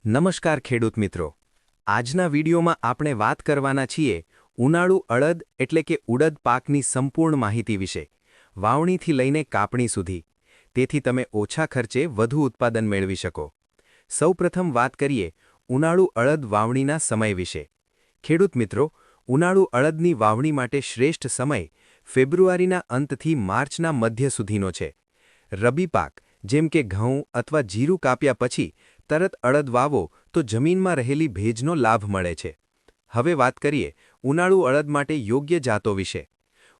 નમસ્કાર ખેડૂત મિત્રો। આજના વિડીયોમાં આપણે વાત કરવાના છીએ ઉનાળુ અડદ એટલે કે ઉડદ પાકની સંપૂર્ણ માહિતી વિશે, વાવણીથી લઈને કાપણી સુધી, તેથી તમે ઓછા ખર્ચે વધુ ઉત્પાદન મેળવી શકો। સૌપ્રથમ વાત કરીએ ઉનાળુ અડદ વાવણીના સમય વિશે। ખેડૂત મિત્રો, ઉનાળુ અડદની વાવણી માટે શ્રેષ્ઠ સમય ફેબ્રુઆરીના અંતથી માર્ચના મધ્ય સુધીનો છે। રબી પાક જેમ કે ઘઉં અથવા જીરું કાપ્યા પછી તરત અડદ વાવો તો જમીનમાં રહેલી ભેજનો લાભ મળે છે। હવે વાત કરીએ ઉનાળુ અડદ માટે યોગ્ય જાતો વિશે।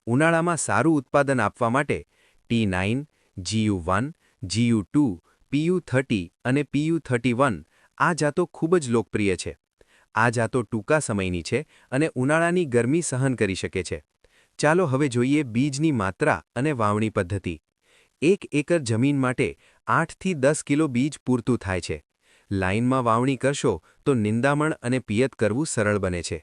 ઉનાળામાં સારું ઉત્પાદન આપવા માટે T9, GU1, GU2, PU30 અને PU31 આ જાતો ખૂબ જ લોકપ્રિય છે। આ જાતો ટૂંકા સમયની છે અને ઉનાળાની ગરમી સહન કરી શકે છે। ચાલો હવે જોઈએ બીજની માત્રા અને વાવણી પદ્ધતિ। 1 એકર જમીન માટે 8 થી 10 કિલો બીજ પૂરતું થાય છે। લાઇનમાં વાવણી કરશો તો નિંદામણ અને પિયત કરવું સરળ બને છે।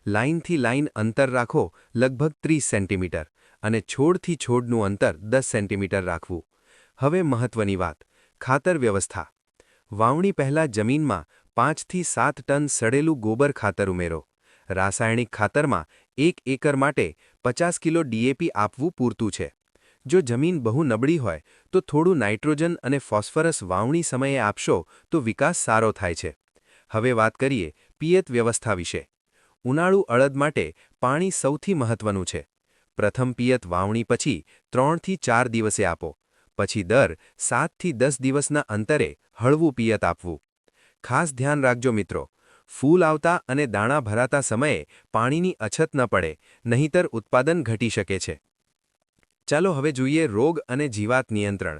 લાઇનથી લાઇન અંતર રાખો લગભગ 30 સેન્ટીમીટર અને છોડથી છોડનું અંતર 10 સેન્ટીમીટર રાખવું। હવે મહત્વની વાત, ખાતર વ્યવસ્થા। વાવણી પહેલાં જમીનમાં 5 થી 7 ટન સડેલું ગોબર ખાતર ઉમેરો। રાસાયણિક ખાતરમાં 1 એકર માટે 50 કિલો DAP આપવું પૂરતું છે। જો જમીન બહુ નબળી હોય તો થોડું નાઇટ્રોજન અને ફોસ્ફરસ વાવણી સમયે આપશો તો વિકાસ સારો થાય છે। હવે વાત કરીએ પિયત વ્યવસ્થા વિશે। ઉનાળુ અડદ માટે પાણી સૌથી મહત્વનું છે। પ્રથમ પિયત વાવણી પછી 3 થી 4 દિવસે આપો, પછી દર 7 થી 10 દિવસના અંતરે હળવું પિયત આપવું। ખાસ ધ્યાન રાખજો મિત્રો, ફૂલ આવતા અને દાણા ભરાતા સમયે પાણીની અછત ન પડે, નહીંતર ઉત્પાદન ઘટી શકે છે। ચાલો હવે જોઈએ રોગ અને જીવાત નિયંત્રણ।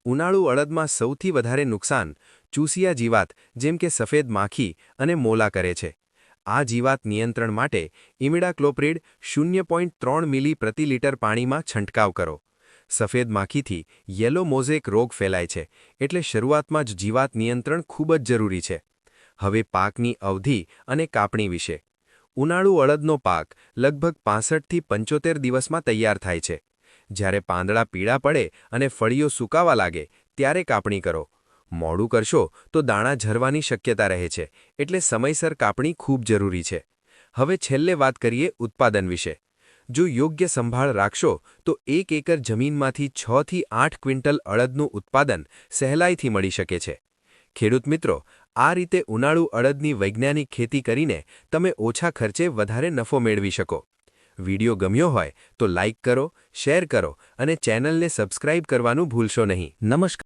ઉનાળુ અડદમાં સૌથી વધારે નુકસાન ચૂસિયા જીવાત જેમ કે સફેદ માખી અને મોલા કરે છે। આ જીવાત નિયંત્રણ માટે ઇમિડાક્લોપ્રિડ 0.3 મિલી પ્રતિ લિટર પાણીમાં છંટકાવ કરો। સફેદ માખીથી યેલો મોઝેક રોગ ફેલાય છે, એટલે શરૂઆતમાં જ જીવાત નિયંત્રણ ખૂબ જ જરૂરી છે। હવે પાકની અવધિ અને કાપણી વિશે। ઉનાળુ અડદનો પાક લગભગ 65 થી 75 દિવસમાં તૈયાર થાય છે। જ્યારે પાંદડા પીળા પડે અને ફળીઓ સુકાવા લાગે ત્યારે કાપણી કરો। મોડું કરશો તો દાણા ઝરવાની શક્યતા રહે છે, એટલે સમયસર કાપણી ખૂબ જરૂરી છે। હવે છેલ્લે વાત કરીએ ઉત્પાદન વિશે। જો યોગ્ય સંભાળ રાખશો તો 1 એકર જમીનમાંથી 6 થી 8 ક્વિન્ટલ અડદનું ઉત્પાદન સહેલાઈથી મળી શકે છે। ખેડૂત મિત્રો, આ રીતે ઉનાળુ અડદની વૈજ્ઞાનિક ખેતી કરીને તમે ઓછા ખર્ચે વધારે નફો મેળવી શકો। વિડિયો ગમ્યો હોય તો લાઇક કરો, શેર કરો અને ચેનલને સબસ્ક્રાઇબ કરવાનું ભૂલશો નહીં। નમસ્કાર।